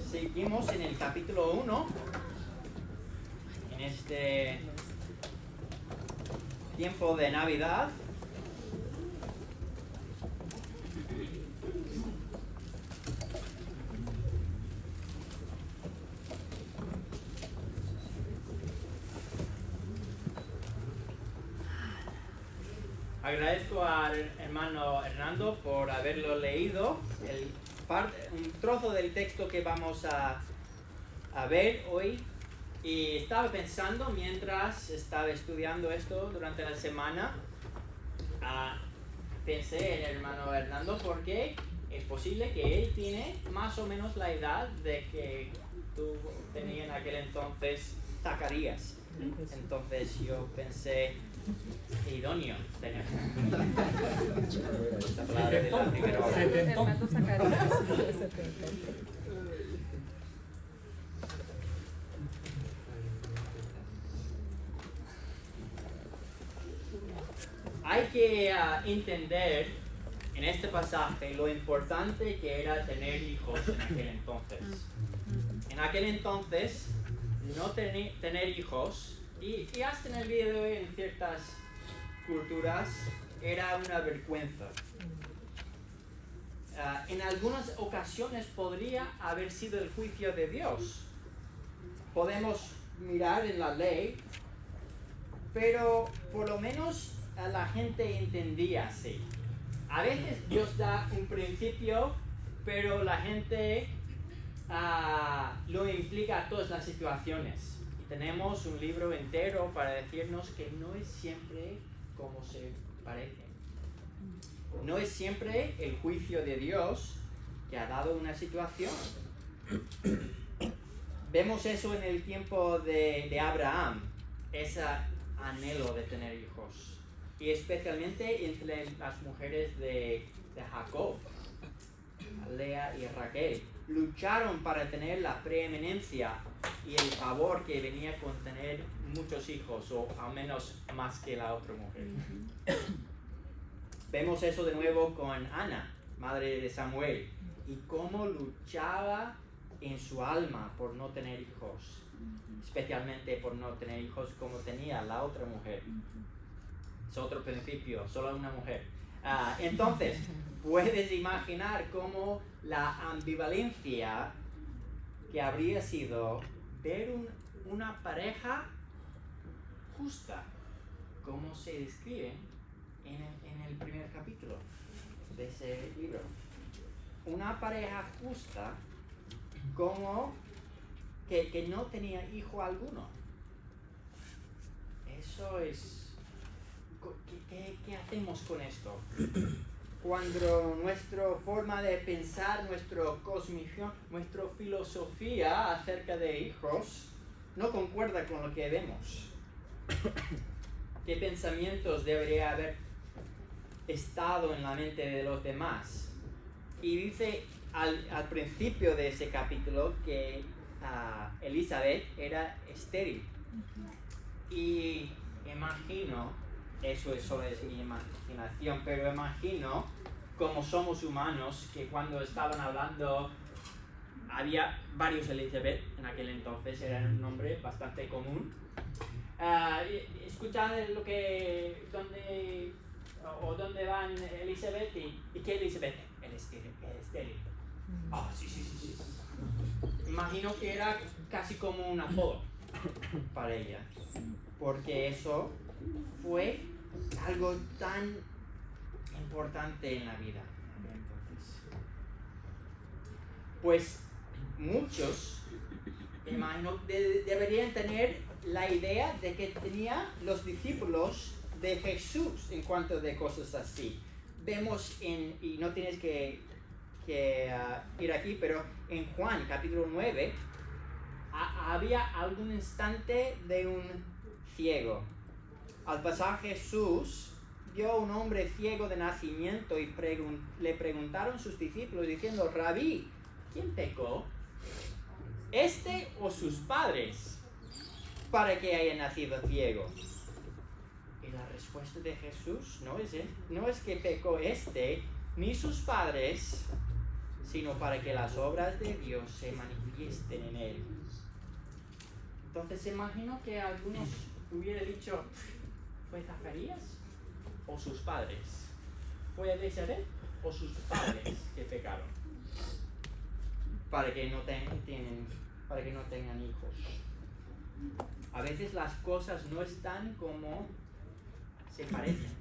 seguimos en el capítulo 1, en este tiempo de Navidad. Agradezco al hermano Hernando por haberlo leído, un trozo del texto que vamos a ver hoy. Y estaba pensando mientras estaba estudiando esto durante la semana, pensé en el hermano Hernando porque es posible que él tiene más o menos la edad de que tú tenías en aquel entonces Zacarías. Entonces yo pensé idóneo tener esta palabra de la primera hora. Hermano Zacarías. Hay que entender en este pasaje lo importante que era tener hijos en aquel entonces. En aquel entonces, no tener hijos, y hasta en el día de hoy en ciertas culturas, era una vergüenza. En algunas ocasiones podría haber sido el juicio de Dios. Podemos mirar en la ley, pero por lo menos la gente entendía así. A veces Dios da un principio, pero la gente lo implica a todas las situaciones. Y tenemos un libro entero para decirnos que no es siempre como se parece. No es siempre el juicio de Dios que ha dado una situación. Vemos eso en el tiempo de Abraham, ese anhelo de tener hijos. Y especialmente entre las mujeres de Jacob, Lea y Raquel. Lucharon para tener la preeminencia y el favor que venía con tener muchos hijos, o al menos más que la otra mujer. Vemos eso de nuevo con Ana, madre de Samuel, y cómo luchaba en su alma por no tener hijos, especialmente por no tener hijos como tenía la otra mujer. Es otro principio, solo una mujer. Entonces, puedes imaginar cómo la ambivalencia que habría sido ver una pareja justa, como se describe en el primer capítulo de ese libro. Una pareja justa como que no tenía hijo alguno. Eso es... ¿Qué hacemos con esto? Cuando nuestra forma de pensar, nuestra cosmovisión, nuestra filosofía acerca de hijos no concuerda con lo que vemos. ¿Qué pensamientos debería haber estado en la mente de los demás? Y dice al principio de ese capítulo que Elizabeth era estéril. Y imagino, eso solo es mi imaginación, pero imagino como somos humanos, que cuando estaban hablando, había varios Elizabeth en aquel entonces, era un nombre bastante común. Escuchar dónde van Elizabeth y qué Elizabeth, el estéril. Sí. Imagino que era casi como un apodo para ella, porque eso fue algo tan importante en la vida. Entonces, pues muchos, imagino, deberían tener la idea de que tenía los discípulos de Jesús en cuanto de cosas así. Vemos y no tienes que ir aquí, pero en Juan capítulo 9 había algún instante de un ciego. Al pasar Jesús vio a un hombre ciego de nacimiento y le preguntaron sus discípulos diciendo: Rabí, ¿quién pecó? ¿Este o sus padres para que haya nacido ciego? Y la respuesta de Jesús no es que pecó este ni sus padres, sino para que las obras de Dios se manifiesten en él. Entonces imagino que algunos hubieran dicho, ¿fue Zacarías o sus padres? ¿Fue Elizabeth o sus padres que pecaron? Para que no tengan hijos. A veces las cosas no están como se parecen.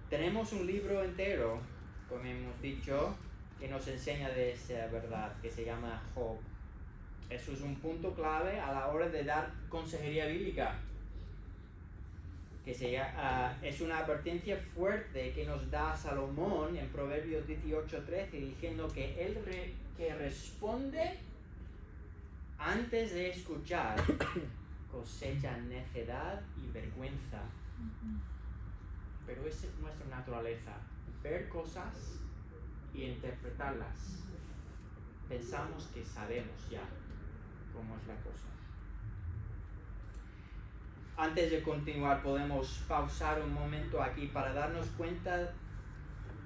Tenemos un libro entero, como hemos dicho, que nos enseña de esa verdad, que se llama Job. Eso es un punto clave a la hora de dar consejería bíblica. Es una advertencia fuerte que nos da Salomón en Proverbios 18:13, diciendo que él que responde antes de escuchar cosecha necedad y vergüenza. Pero esa es nuestra naturaleza, ver cosas y interpretarlas. Pensamos que sabemos ya cómo es la cosa. Antes de continuar, podemos pausar un momento aquí para darnos cuenta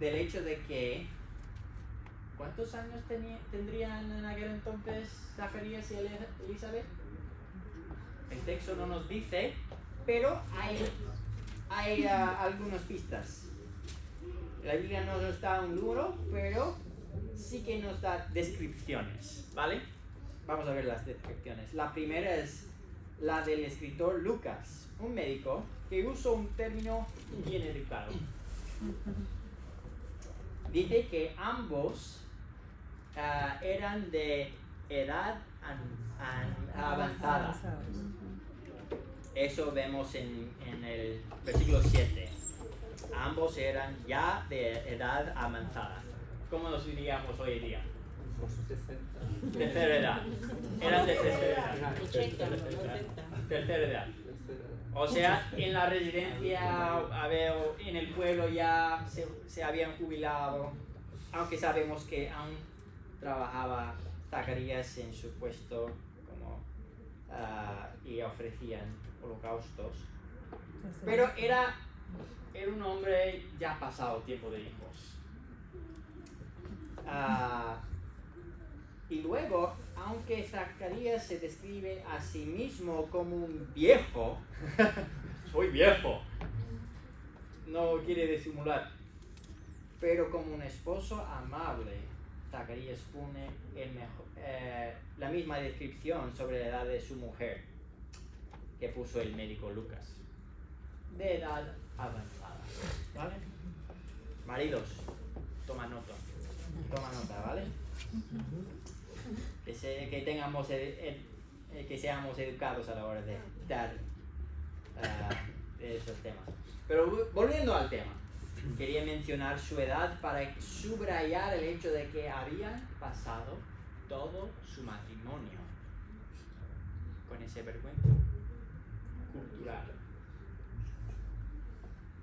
del hecho de que ¿cuántos años tendrían en aquel entonces Zacarías y Elizabeth? El texto no nos dice, pero hay algunas pistas. La Biblia no nos da un número, pero sí que nos da descripciones, ¿vale? Vamos a ver las descripciones. La primera es la del escritor Lucas, un médico que usó un término bien educado. Dice que ambos eran de edad avanzada. Eso vemos en el versículo 7. Ambos eran ya de edad avanzada. ¿Cómo nos diríamos hoy en día? Tercera edad. Eran de tercera edad. 80, 90. Tercera edad. O sea, en la residencia, en el pueblo ya se habían jubilado, aunque sabemos que aún trabajaba Zacarías en su puesto y ofrecían holocaustos. Pero era un hombre ya pasado tiempo de hijos. Y luego, aunque Zacarías se describe a sí mismo como un viejo, soy viejo, no quiere disimular, pero como un esposo amable, Zacarías pone la misma descripción sobre la edad de su mujer que puso el médico Lucas, de edad avanzada, ¿vale? Maridos, toma nota, ¿vale? Que tengamos que seamos educados a la hora de dar de esos temas. Pero volviendo al tema, quería mencionar su edad para subrayar el hecho de que habían pasado todo su matrimonio con esa vergüenza cultural,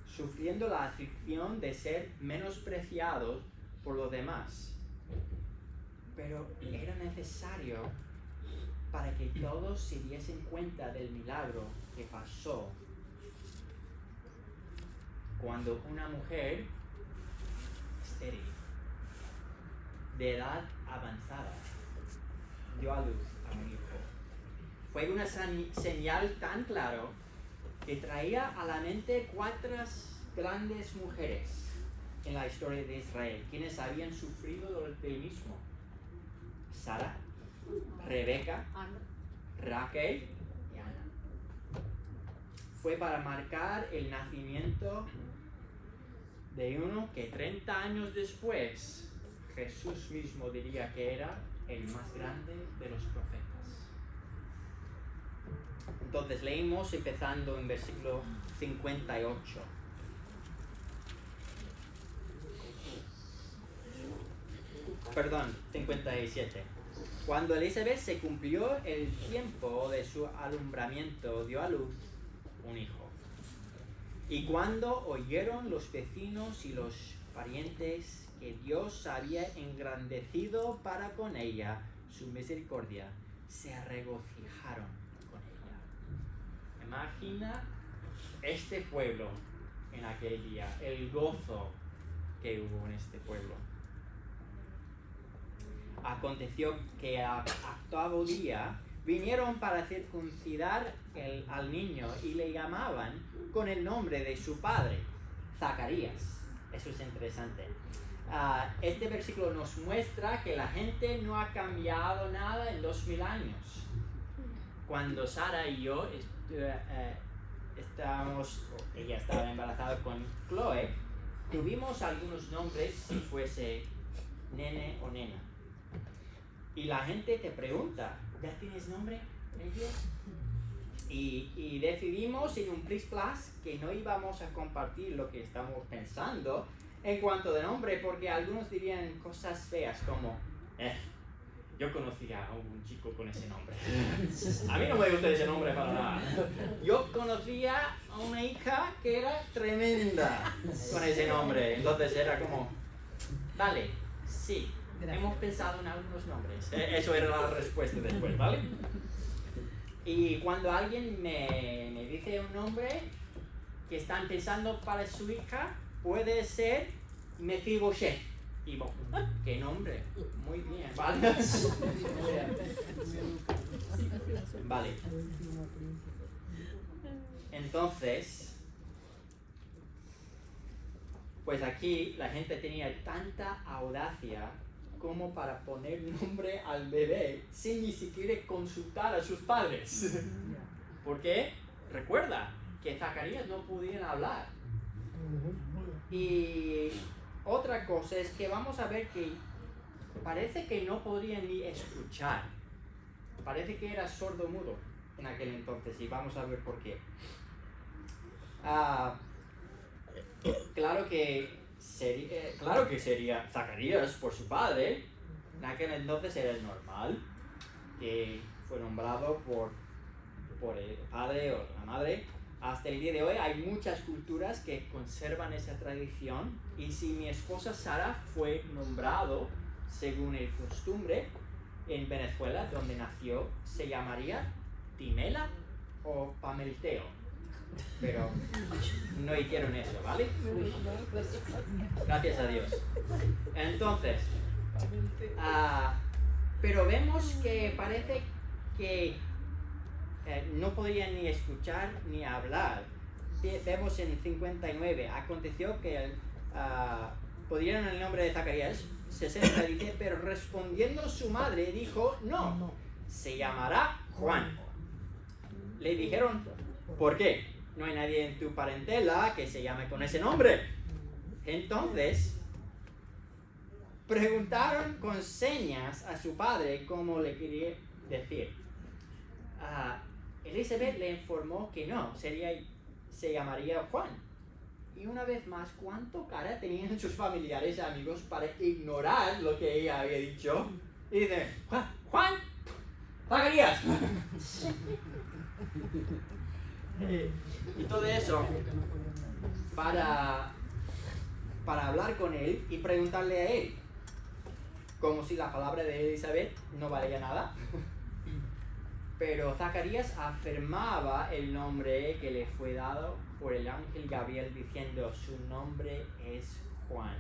sufriendo la aflicción de ser menospreciados por los demás. Pero era necesario para que todos se diesen cuenta del milagro que pasó cuando una mujer estéril, de edad avanzada, dio a luz a un hijo. Fue una señal tan claro que traía a la mente 4 grandes mujeres en la historia de Israel, quienes habían sufrido del mismo. Sara, Rebeca, Raquel y Ana. Fue para marcar el nacimiento de uno que 30 años después Jesús mismo diría que era el más grande de los profetas. Entonces leímos empezando en versículo 58. Perdón, 57. Cuando Elizabeth se cumplió el tiempo de su alumbramiento, dio a luz un hijo. Y cuando oyeron los vecinos y los parientes que Dios había engrandecido para con ella su misericordia, se regocijaron con ella. Imagina este pueblo en aquel día, el gozo que hubo en este pueblo. Aconteció que al 8º día vinieron para circuncidar al niño y le llamaban con el nombre de su padre, Zacarías. Eso es interesante. Este versículo nos muestra que la gente no ha cambiado nada en 2000 años. Cuando Sara y yo ella estaba embarazada con Chloe, tuvimos algunos nombres si fuese nene o nena. Y la gente te pregunta, ¿ya tienes nombre, Elio? Y decidimos en un Plus que no íbamos a compartir lo que estamos pensando en cuanto de nombre, porque algunos dirían cosas feas como, yo conocía a un chico con ese nombre. A mí no me gusta ese nombre para nada. Yo conocía a una hija que era tremenda con ese nombre. Entonces era como, vale, sí, hemos pensado en algunos nombres. Eso era la respuesta después, ¿vale? Y cuando alguien me dice un nombre que están pensando para su hija, puede ser Mefibosheth. Y bueno, ¿qué nombre? Muy bien, ¿vale? Vale. Entonces, pues aquí la gente tenía tanta audacia como para poner nombre al bebé sin ni siquiera consultar a sus padres. Porque recuerda que Zacarías no podían hablar. Y otra cosa es que vamos a ver que parece que no podían ni escuchar. Parece que era sordo-mudo en aquel entonces y vamos a ver por qué. Claro que sería Zacarías por su padre. En aquel entonces era el normal, que fue nombrado por el padre o la madre. Hasta el día de hoy hay muchas culturas que conservan esa tradición, y si mi esposa Sara fue nombrado según el costumbre en Venezuela, donde nació, se llamaría Timela o Pamelteo. Pero no hicieron eso, ¿vale? Gracias a Dios. Entonces, pero vemos que parece que no podían ni escuchar ni hablar. Vemos en 59, aconteció que pudieron el nombre de Zacarías. 60 dice, pero respondiendo su madre dijo, no, se llamará Juan. Le dijeron, ¿por qué? No hay nadie en tu parentela que se llame con ese nombre. Entonces preguntaron con señas a su padre cómo le quería decir. Elizabeth le informó que no, se llamaría Juan. Y una vez más, ¿cuánto cara tenían sus familiares y amigos para ignorar lo que ella había dicho? Y dicen, Juan, Zacarías. Y todo eso para hablar con él y preguntarle a él, como si la palabra de Elizabeth no valía nada. Pero Zacarías afirmaba el nombre que le fue dado por el ángel Gabriel, diciendo, su nombre es Juan.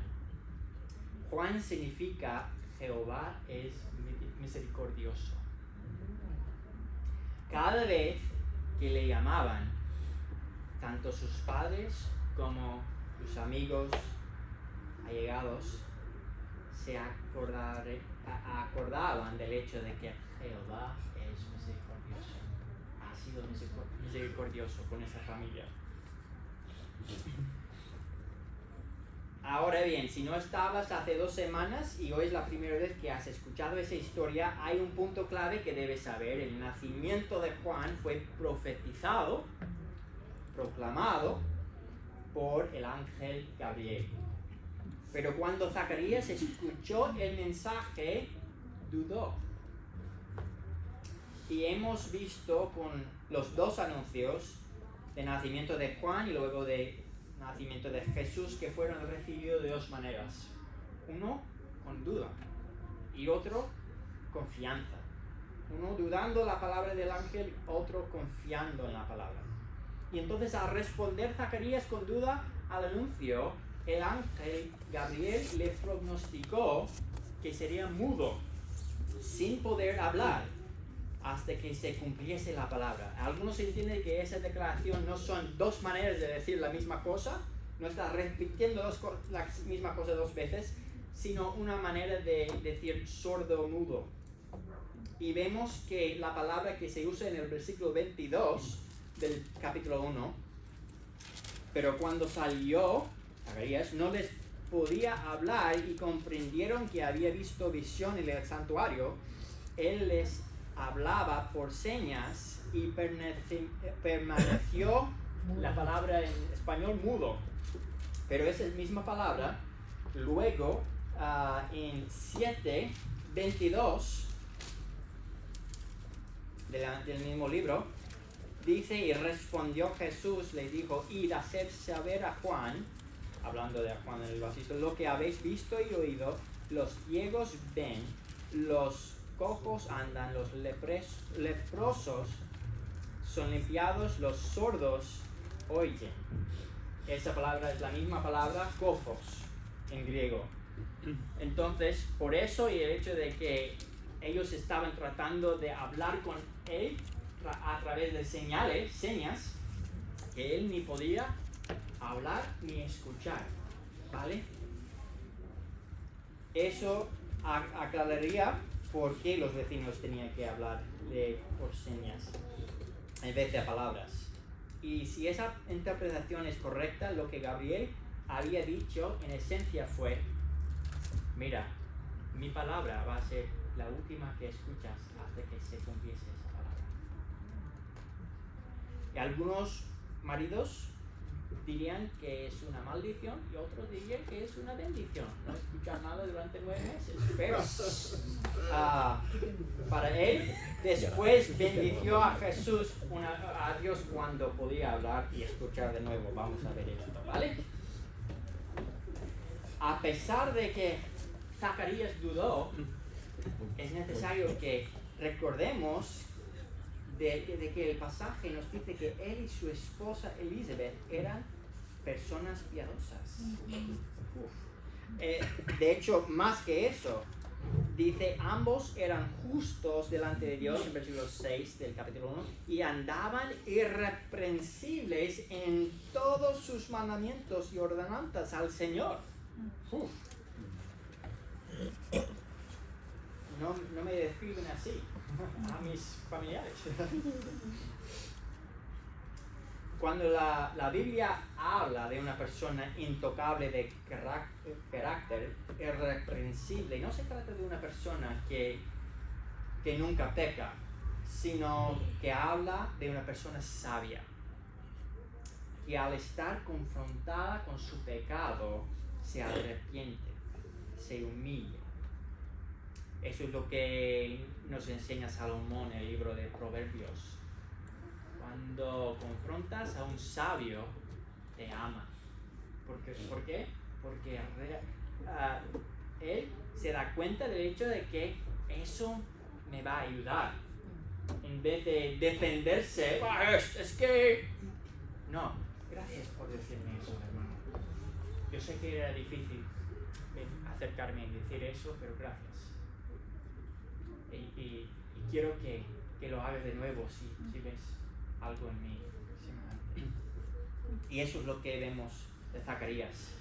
Juan significa Jehová es misericordioso. Cada vez que le llamaban, tanto sus padres como sus amigos allegados se acordaban del hecho de que Jehová es misericordioso. Ha sido misericordioso con esa familia. Ahora bien, si no estabas hace 2 semanas y hoy es la primera vez que has escuchado esa historia, hay un punto clave que debes saber. El nacimiento de Juan fue profetizado, proclamado por el ángel Gabriel. Pero cuando Zacarías escuchó el mensaje, dudó. Y hemos visto con los 2 anuncios de nacimiento de Juan y luego de nacimiento de Jesús que fueron recibidos de 2 maneras. Uno con duda y otro confianza. Uno dudando la palabra del ángel, otro confiando en la palabra. Y entonces al responder Zacarías con duda al anuncio, el ángel Gabriel le prognosticó que sería mudo, sin poder hablar, hasta que se cumpliese la palabra. Algunos entienden que esa declaración no son dos maneras de decir la misma cosa, no está repitiendo la misma cosa dos veces, sino una manera de decir sordo mudo. Y vemos que la palabra que se usa en el versículo 22 del capítulo 1, pero cuando salió Zacarías no les podía hablar y comprendieron que había visto visión en el santuario, él les hablaba por señas y permaneció la palabra en español mudo, pero esa misma palabra luego en 7:22 del mismo libro dice: y respondió Jesús, le dijo, id a hacer saber a Juan, hablando de Juan el Bautista, lo que habéis visto y oído, los ciegos ven, los cojos andan, los leprosos son limpiados, los sordos oyen. Esa palabra es la misma palabra kofos en griego. Entonces, por eso y el hecho de que ellos estaban tratando de hablar con él a través de señas, que él ni podía hablar ni escuchar, ¿vale? Eso aclararía por qué los vecinos tenían que hablar por señas en vez de palabras. Y si esa interpretación es correcta, lo que Gabriel había dicho en esencia fue: mira, mi palabra va a ser la última que escuchas hasta que se cumpliese esa palabra. Y algunos maridos dirían que es una maldición y otros dirían que es una bendición no escuchar nada durante 9 meses, pero para él después bendició a Jesús a Dios cuando podía hablar y escuchar de nuevo. Vamos a ver esto, ¿vale? A pesar de que Zacarías dudó, es necesario que recordemos de que el pasaje nos dice que él y su esposa Elizabeth eran personas piadosas. De hecho, más que eso, dice, ambos eran justos delante de Dios, en versículo 6 del capítulo 1, y andaban irreprensibles en todos sus mandamientos y ordenanzas al Señor. No me describen así a mis familiares. Cuando la Biblia habla de una persona intocable de carácter, irreprensible, no se trata de una persona que nunca peca, sino que habla de una persona sabia, que al estar confrontada con su pecado se arrepiente, se humilla. Eso es lo que nos enseña Salomón en el libro de Proverbios. Cuando confrontas a un sabio, te ama. ¿Por qué? Porque él se da cuenta del hecho de que eso me va a ayudar. En vez de defenderse, es que... No, gracias por decirme eso, hermano. Yo sé que era difícil acercarme y decir eso, pero gracias. Y quiero que lo hagas de nuevo si ves algo en mí. Y eso es lo que vemos de Zacarías.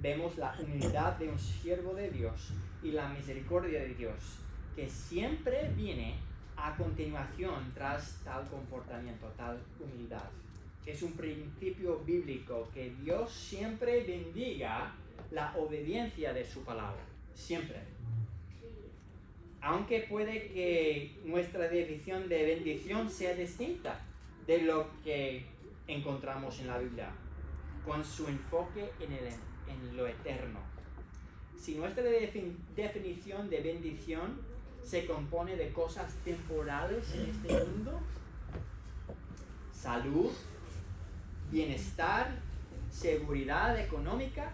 Vemos la humildad de un siervo de Dios y la misericordia de Dios, que siempre viene a continuación tras tal comportamiento, tal humildad. Es un principio bíblico que Dios siempre bendiga la obediencia de su palabra. Siempre. Aunque puede que nuestra definición de bendición sea distinta de lo que encontramos en la Biblia, con su enfoque en lo eterno. Si nuestra definición de bendición se compone de cosas temporales en este mundo, salud, bienestar, seguridad económica,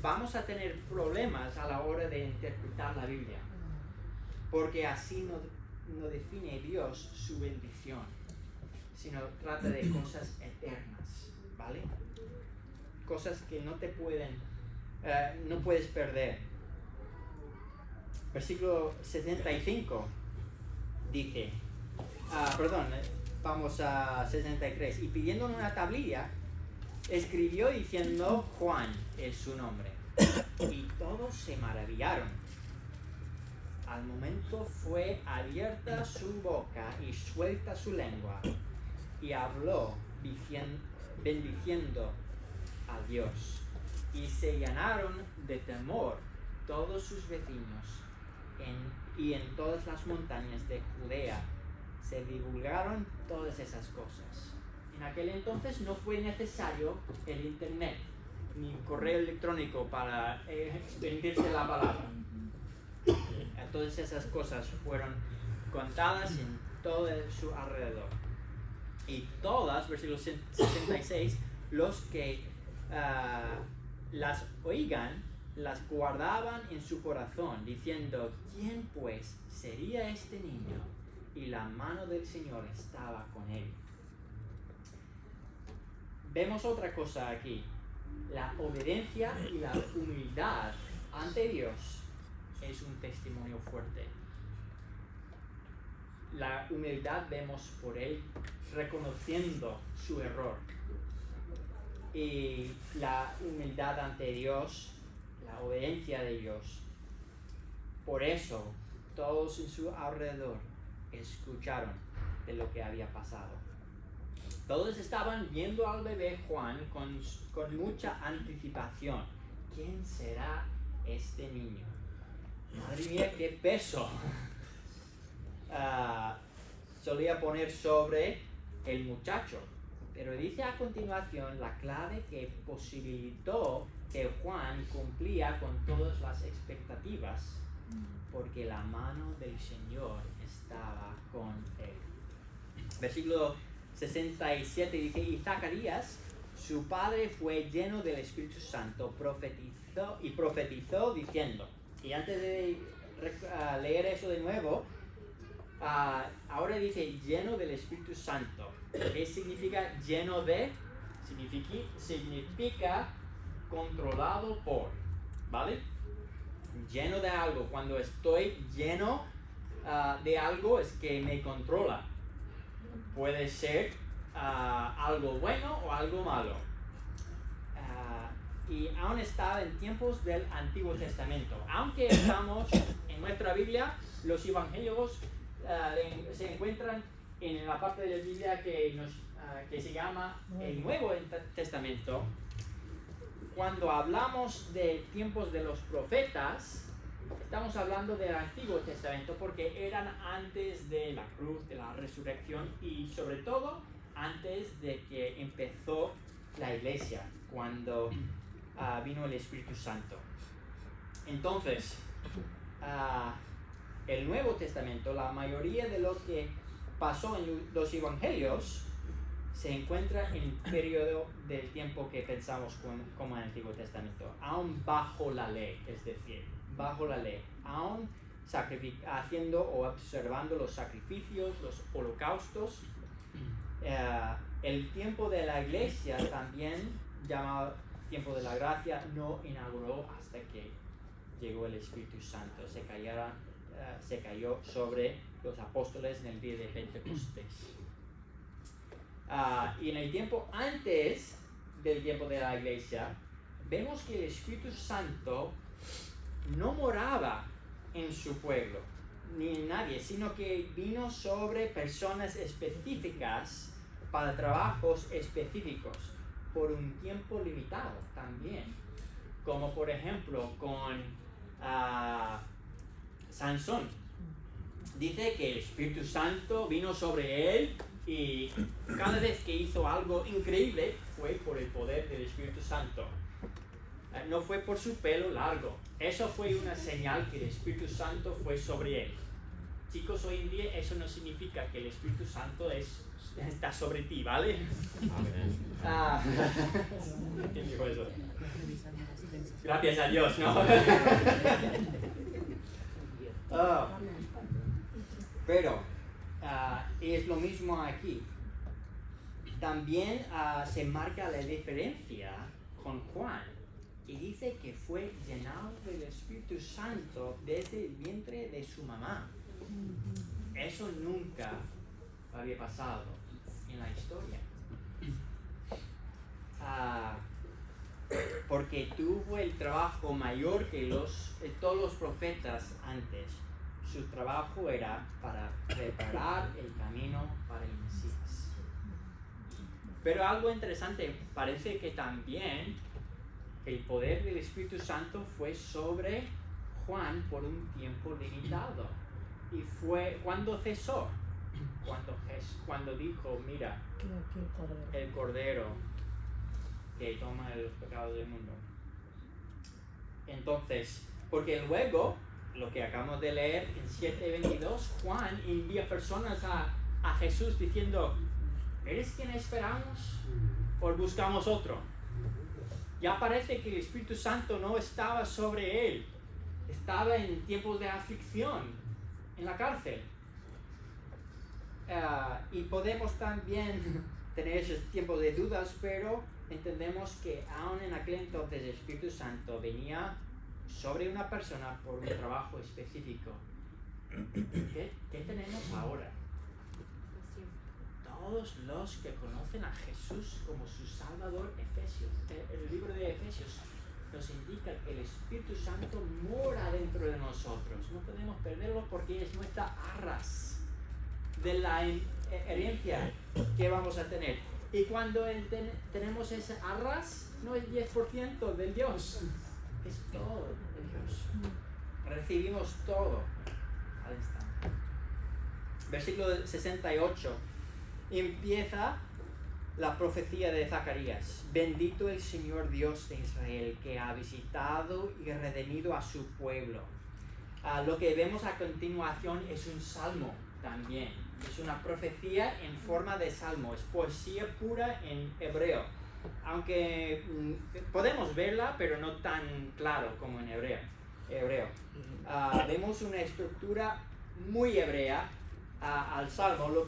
vamos a tener problemas a la hora de interpretar la Biblia. Porque así no define Dios su bendición, sino trata de cosas eternas, ¿vale? cosas que no puedes perder. Versículo 75 dice, vamos a 63, y pidiendo una tablilla, escribió diciendo Juan es su nombre. Y todos se maravillaron. Al momento fue abierta su boca y suelta su lengua, y habló bendiciendo a Dios. Y se llenaron de temor todos sus vecinos, y en todas las montañas de Judea se divulgaron todas esas cosas. En aquel entonces no fue necesario el internet ni correo electrónico para extenderse la palabra. Todas esas cosas fueron contadas en todo su alrededor. Y todas, versículo 66, los que las oigan, las guardaban en su corazón, diciendo, ¿quién pues sería este niño? Y la mano del Señor estaba con él. Vemos otra cosa aquí. La obediencia y la humildad ante Dios es un testimonio fuerte. La humildad vemos por él reconociendo su error. Y la humildad ante Dios, la obediencia de Dios. Por eso, todos en su alrededor escucharon de lo que había pasado. Todos estaban viendo al bebé Juan con mucha anticipación. ¿Quién será este niño? Madre mía, qué peso solía poner sobre el muchacho. Pero dice a continuación la clave que posibilitó que Juan cumplía con todas las expectativas, porque la mano del Señor estaba con él. Versículo 67 dice, y Zacarías, su padre, fue lleno del Espíritu Santo, profetizó diciendo. Y antes de leer eso de nuevo, ahora dice lleno del Espíritu Santo. ¿Qué significa lleno de? Significa controlado por, ¿vale? Lleno de algo. Cuando estoy lleno de algo es que me controla. Puede ser algo bueno o algo malo. Y aún está en tiempos del Antiguo Testamento. Aunque estamos en nuestra Biblia, los evangelios se encuentran en la parte de la Biblia que se llama el Nuevo Testamento. Cuando hablamos de tiempos de los profetas, estamos hablando del Antiguo Testamento porque eran antes de la cruz, de la resurrección y sobre todo antes de que empezó la iglesia, cuando vino el Espíritu Santo. Entonces, el Nuevo Testamento, la mayoría de lo que pasó en los evangelios se encuentra en el periodo del tiempo que pensamos como el Antiguo Testamento, aún bajo la ley, es decir, bajo la ley, aún haciendo o observando los sacrificios, los holocaustos. El tiempo de la iglesia, también llamado tiempo de la gracia, no inauguró hasta que llegó el Espíritu Santo. Se cayó sobre los apóstoles en el día de Pentecostés. Y en el tiempo antes del tiempo de la iglesia, vemos que el Espíritu Santo no moraba en su pueblo, ni en nadie, sino que vino sobre personas específicas para trabajos específicos, por un tiempo limitado también. Como por ejemplo con Sansón. Dice que el Espíritu Santo vino sobre él y cada vez que hizo algo increíble fue por el poder del Espíritu Santo. No fue por su pelo largo. Eso fue una señal que el Espíritu Santo fue sobre él. Chicos, hoy en día eso no significa que el Espíritu Santo está sobre ti, ¿vale? ¿Quién dijo eso? Gracias a Dios, ¿no? Pero es lo mismo aquí. También se marca la diferencia con Juan y dice que fue llenado del Espíritu Santo desde el vientre de su mamá. Eso nunca había pasado en la historia. Porque tuvo el trabajo mayor que todos los profetas antes. Su trabajo era para preparar el camino para el Mesías. Pero algo interesante, parece que también el poder del Espíritu Santo fue sobre Juan por un tiempo limitado. Y fue cuando cesó, cuando dijo, mira, el Cordero que toma los pecados del mundo. Entonces, porque luego, lo que acabamos de leer en 7:22, Juan envía personas a Jesús diciendo, ¿eres quien esperamos o buscamos otro? Ya parece que el Espíritu Santo no estaba sobre él, estaba en tiempos de aflicción, en la cárcel. Y podemos también tener esos tiempos de dudas, pero entendemos que aún en aquel entonces el Espíritu Santo venía sobre una persona por un trabajo específico. ¿Qué tenemos ahora? Todos los que conocen a Jesús como su Salvador, el libro de Efesios nos indica que el Espíritu Santo mora dentro de nosotros. No podemos perderlo porque es nuestra arras de la herencia que vamos a tener. Y cuando tenemos ese arras, no es 10% de Dios, es todo de Dios. Recibimos todo al instante. Versículo 68. Empieza la profecía de Zacarías. Bendito el Señor Dios de Israel, que ha visitado y redimido a su pueblo. Lo que vemos a continuación es un salmo también. Es una profecía en forma de salmo. Es poesía pura en hebreo. Aunque podemos verla, pero no tan claro como en hebreo. Vemos una estructura muy hebrea al salmo, lo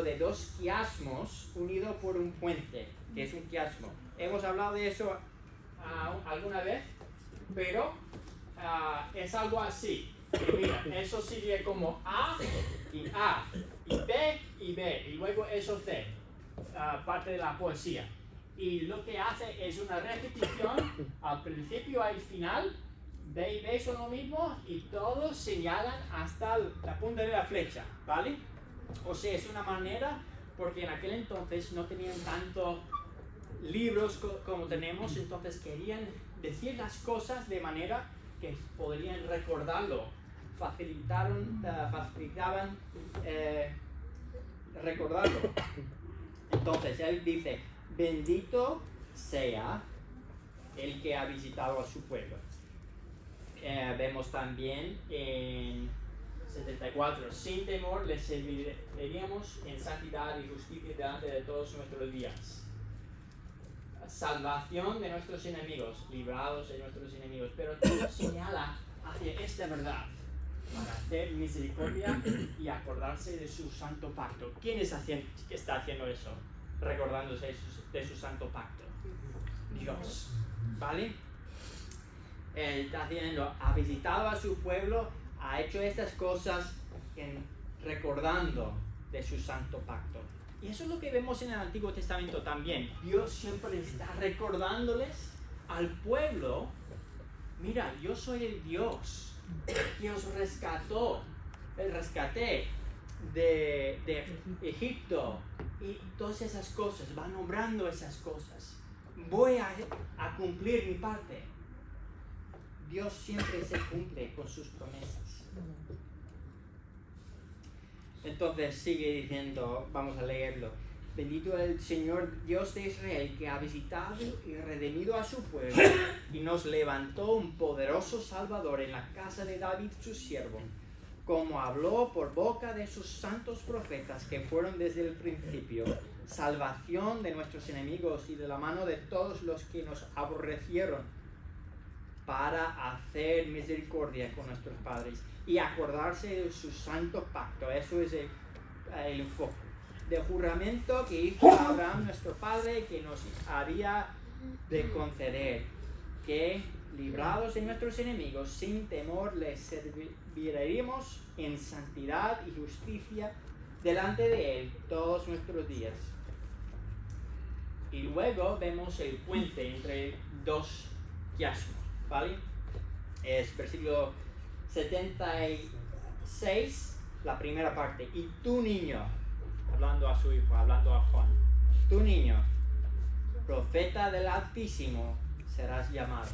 de dos quiasmos unidos por un puente, que es un quiasmo. Hemos hablado de eso alguna vez, pero es algo así. Mira, eso sigue como A, y B, y luego eso C, parte de la poesía. Y lo que hace es una repetición al principio y al final. B y B son lo mismo y todos señalan hasta la punta de la flecha, ¿vale? O sea, es una manera, porque en aquel entonces no tenían tantos libros como tenemos, entonces querían decir las cosas de manera que podrían recordarlo, facilitaban recordarlo. Entonces él dice, bendito sea el que ha visitado a su pueblo. Vemos también en 74, sin temor les serviríamos en santidad y justicia delante de todos nuestros días. Salvación de nuestros enemigos, librados de nuestros enemigos, pero todo señala hacia esta verdad, para hacer misericordia y acordarse de su santo pacto. ¿Quién está haciendo eso? Recordándose de su santo pacto. Dios, ¿vale? Él está haciendo, ha visitado a su pueblo, ha hecho estas cosas recordando de su santo pacto. Y eso es lo que vemos en el Antiguo Testamento también. Dios siempre está recordándoles al pueblo, mira, yo soy el Dios que os rescaté de Egipto y todas esas cosas, va nombrando esas cosas. Voy a cumplir mi parte. Dios siempre se cumple con sus promesas. Entonces sigue diciendo, vamos a leerlo. Bendito el Señor Dios de Israel, que ha visitado y redimido a su pueblo y nos levantó un poderoso Salvador en la casa de David su siervo, como habló por boca de sus santos profetas que fueron desde el principio, salvación de nuestros enemigos y de la mano de todos los que nos aborrecieron, para hacer misericordia con nuestros padres y acordarse de su santo pacto. Eso es el enfoque del juramento que hizo Abraham nuestro padre, que nos haría de conceder que, librados de nuestros enemigos, sin temor les serviremos en santidad y justicia delante de Él todos nuestros días. Y luego vemos el puente entre dos quiasmos, ¿vale? Es versículo 76, la primera parte. Y tu niño, hablando a su hijo, hablando a Juan, tu niño, profeta del Altísimo, serás llamado,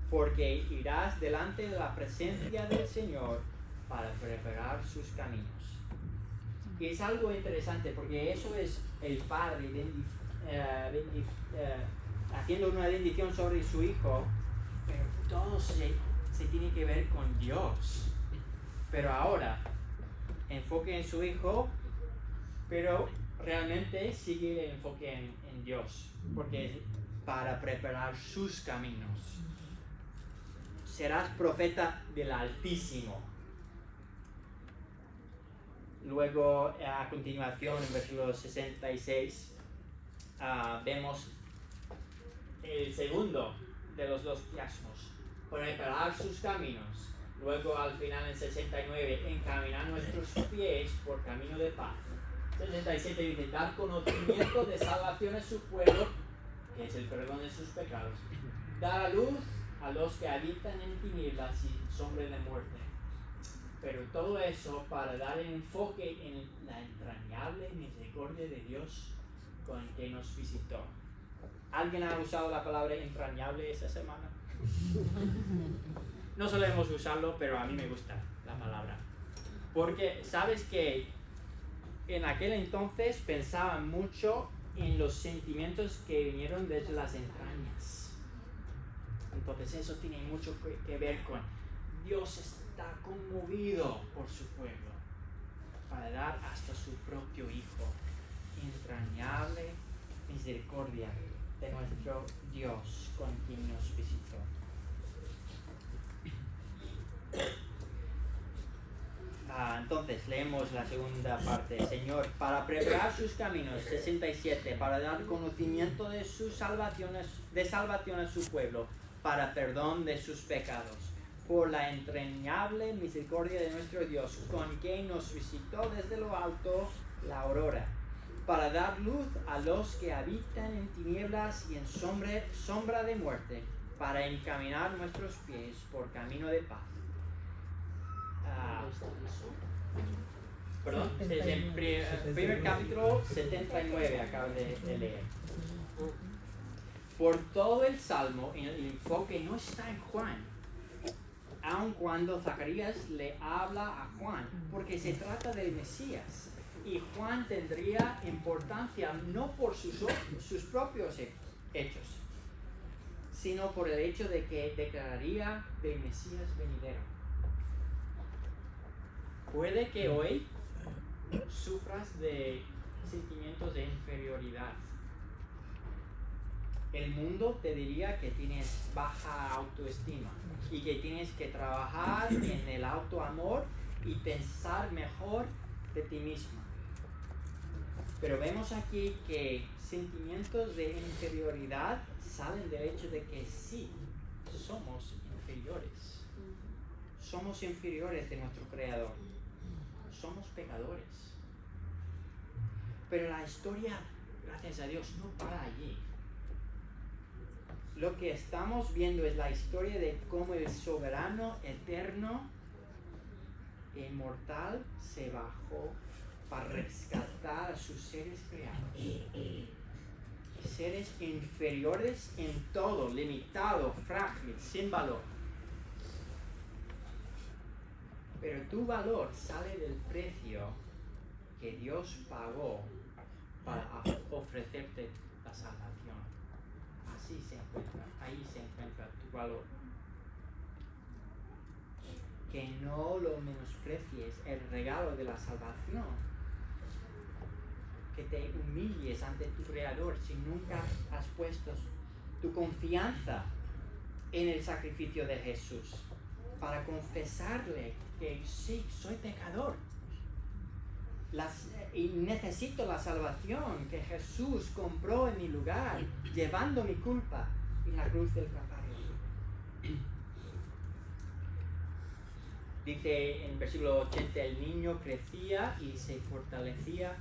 porque irás delante de la presencia del Señor para preparar sus caminos. Y es algo interesante porque eso es el padre haciendo una bendición sobre su hijo, pero todo se tiene que ver con Dios. Pero ahora, enfoque en su hijo, pero realmente sigue el enfoque en Dios, porque es para preparar sus caminos. Serás profeta del Altísimo. Luego, a continuación, en versículo 66, vemos el segundo de los dos quiasmos, preparar sus caminos. Luego, al final, en 69, encaminar nuestros pies por camino de paz. 67 dice, dar conocimiento de salvación a su pueblo, que es el perdón de sus pecados. Dar a luz a los que habitan en tinieblas y sombra de muerte. Pero todo eso para dar enfoque en la entrañable misericordia de Dios con el que nos visitó. ¿Alguien ha usado la palabra entrañable esta semana? No solemos usarlo, pero a mí me gusta la palabra. Porque sabes que en aquel entonces pensaban mucho en los sentimientos que vinieron desde las entrañas. Entonces eso tiene mucho que ver con Dios está conmovido por su pueblo para dar hasta su propio Hijo. Entrañable misericordia de nuestro Dios con quien nos visitó. Entonces leemos la segunda parte. Señor, para preparar sus caminos, 67, para dar conocimiento de sus salvaciones, de salvación a su pueblo, para perdón de sus pecados, por la entrañable misericordia de nuestro Dios, con quien nos visitó desde lo alto la aurora, para dar luz a los que habitan en tinieblas y en sombra de muerte, para encaminar nuestros pies por camino de paz. Perdón, es el primer capítulo 79, acabo de leer. Por todo el Salmo, el enfoque no está en Juan, aun cuando Zacarías le habla a Juan, porque se trata del Mesías. Y Juan tendría importancia no por sus propios hechos, sino por el hecho de que declararía del Mesías venidero. Puede que hoy sufras de sentimientos de inferioridad. El mundo te diría que tienes baja autoestima y que tienes que trabajar en el autoamor y pensar mejor de ti mismo. Pero vemos aquí que sentimientos de inferioridad salen del hecho de que sí, somos inferiores. Somos inferiores de nuestro Creador. Somos pecadores. Pero la historia, gracias a Dios, no para allí. Lo que estamos viendo es la historia de cómo el soberano, eterno e inmortal se bajó para rescatar a sus seres creados. Seres inferiores en todo, limitado, frágil, sin valor. Pero tu valor sale del precio que Dios pagó para ofrecerte la salvación. Ahí se encuentra tu valor. Que no lo menosprecies, el regalo de la salvación. Que te humilles ante tu Creador si nunca has puesto tu confianza en el sacrificio de Jesús. Para confesarle que sí, soy pecador. y necesito la salvación que Jesús compró en mi lugar, llevando mi culpa en la cruz del Calvario. Dice en versículo 80, el niño crecía y se fortalecía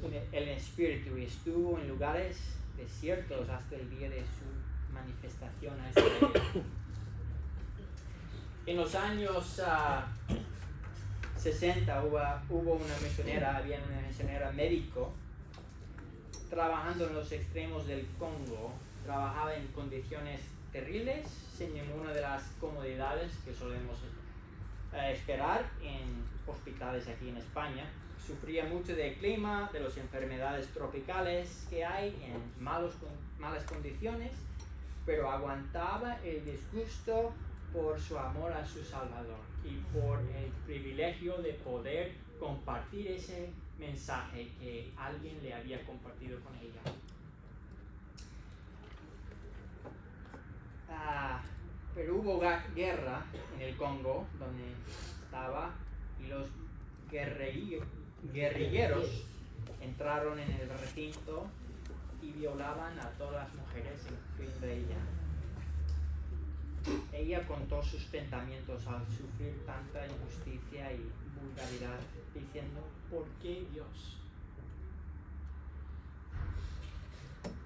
en el espíritu y estuvo en lugares desiertos hasta el día de su manifestación a Israel. En los años 60 hubo una misionera, había una misionera médico trabajando en los extremos del Congo. Trabajaba en condiciones terribles, sin ninguna de las comodidades que solemos esperar en hospitales aquí en España. Sufría mucho del clima, de las enfermedades tropicales que hay en malas condiciones, pero aguantaba el disgusto por su amor a su Salvador y por el privilegio de poder compartir ese mensaje que alguien le había compartido con ella. Pero hubo guerra en el Congo, donde estaba, y los guerrilleros entraron en el recinto y violaban a todas las mujeres, incluyendo ella. Ella contó sus pensamientos al sufrir tanta injusticia y vulgaridad, diciendo: ¿por qué Dios?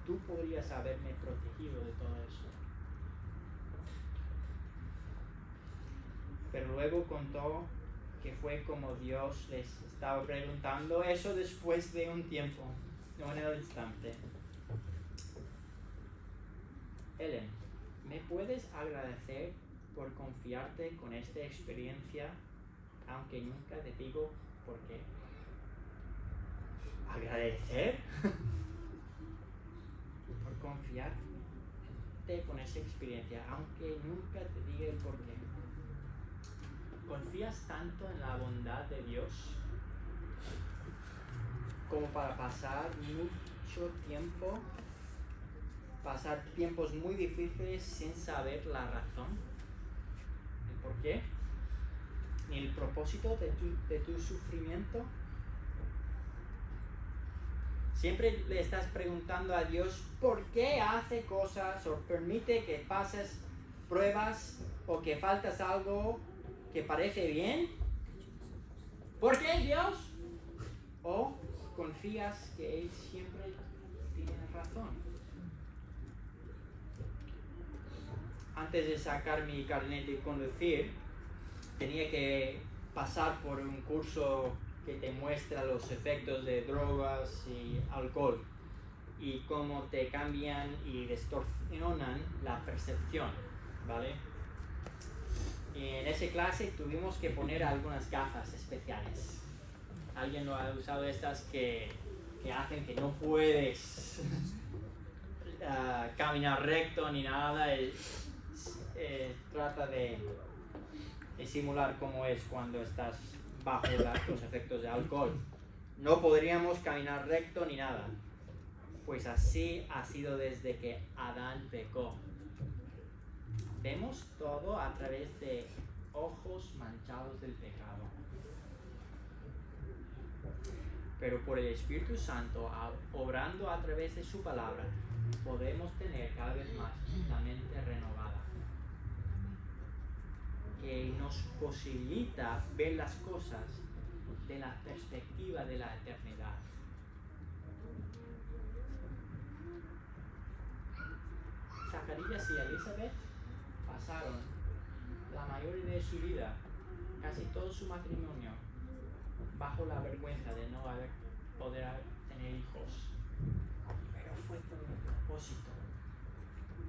Tú podrías haberme protegido de todo eso. Pero luego contó que fue como Dios les estaba preguntando eso después de un tiempo, no en el instante. Ellen, ¿me puedes agradecer por confiarte con esta experiencia, aunque nunca te digo por qué? ¿Agradecer? Por confiarte con esa experiencia, aunque nunca te diga el por qué. ¿Confías tanto en la bondad de Dios como para pasar tiempos muy difíciles sin saber la razón, el por qué, ni el propósito de tu sufrimiento? Siempre le estás preguntando a Dios por qué hace cosas o permite que pases pruebas o que faltas algo que parece bien. ¿Por qué, Dios? ¿O confías que Él siempre tiene razón? Antes de sacar mi carnet de conducir, tenía que pasar por un curso que te muestra los efectos de drogas y alcohol y cómo te cambian y distorsionan la percepción, ¿vale? En esa clase tuvimos que poner algunas gafas especiales. ¿Alguien lo ha usado estas que hacen que no puedes caminar recto ni nada? Trata de simular cómo es cuando estás bajo los efectos de alcohol. No podríamos caminar recto ni nada. Pues así ha sido desde que Adán pecó. Vemos todo a través de ojos manchados del pecado. Pero por el Espíritu Santo, obrando a través de su palabra, podemos tener cada vez más la mente renovada, que nos posibilita ver las cosas de la perspectiva de la eternidad. Zacarías y Elizabeth pasaron la mayoría de su vida, casi todo su matrimonio, bajo la vergüenza de no poder tener hijos. Pero fue por un propósito.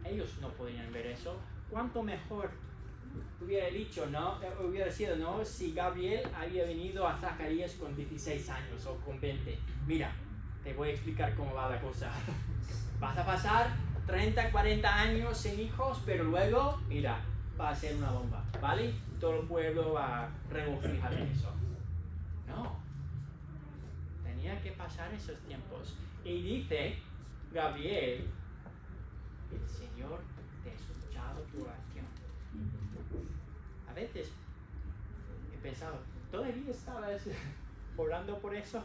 Ellos no podían ver eso. ¿Cuánto mejor hubiera sido, ¿no? Si Gabriel había venido a Zacarías con 16 años o con 20. Mira, te voy a explicar cómo va la cosa. Vas a pasar 30, 40 años sin hijos, pero luego, mira, va a ser una bomba, ¿vale? Todo el pueblo va a regocijar en eso. No. Tenía que pasar esos tiempos. Y dice Gabriel: el Señor te ha escuchado tu oración. A veces he pensado, todavía estabas orando por eso?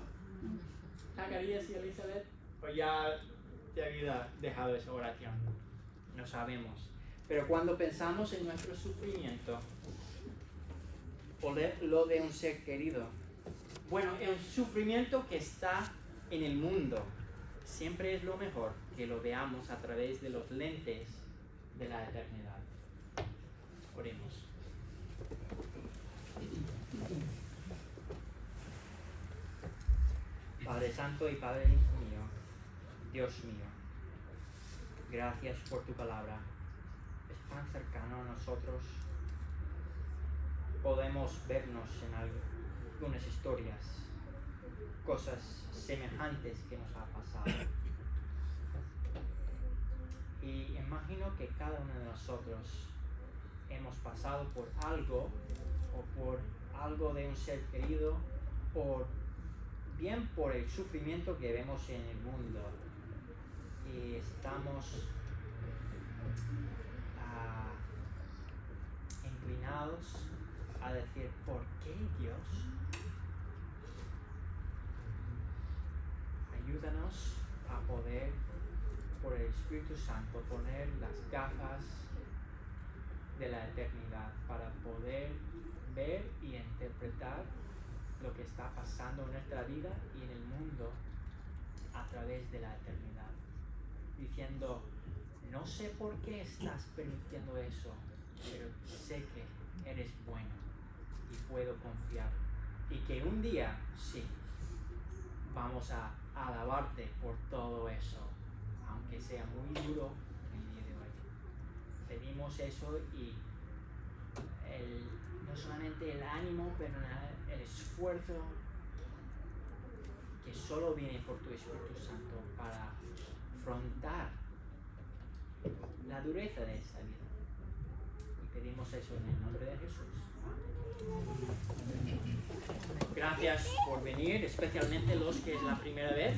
Zacarías y Elizabeth, o ya te había dejado esa oración, no sabemos. Pero cuando pensamos en nuestro sufrimiento, o lo de un ser querido, bueno, el sufrimiento que está en el mundo, siempre es lo mejor que lo veamos a través de los lentes de la eternidad. Oremos. Padre Santo y Padre mío, Dios mío, gracias por tu palabra. Es tan cercano a nosotros. Podemos vernos en algunas historias, cosas semejantes que nos ha pasado. Y imagino que cada uno de nosotros hemos pasado por algo, o por algo de un ser querido, o bien por el sufrimiento que vemos en el mundo. Y estamos inclinados a decir, ¿por qué Dios? Ayúdanos a poder, por el Espíritu Santo, poner las gafas de la eternidad para poder ver y interpretar lo que está pasando en nuestra vida y en el mundo a través de la eternidad. Diciendo, no sé por qué estás permitiendo eso, pero sé que eres bueno y puedo confiar. Y que un día, sí, vamos a alabarte por todo eso, aunque sea muy duro el día de hoy. Pedimos eso y no solamente el ánimo, pero el esfuerzo que solo viene por tu Espíritu Santo para afrontar la dureza de esta vida. Y pedimos eso en el nombre de Jesús. Gracias por venir, especialmente los que es la primera vez.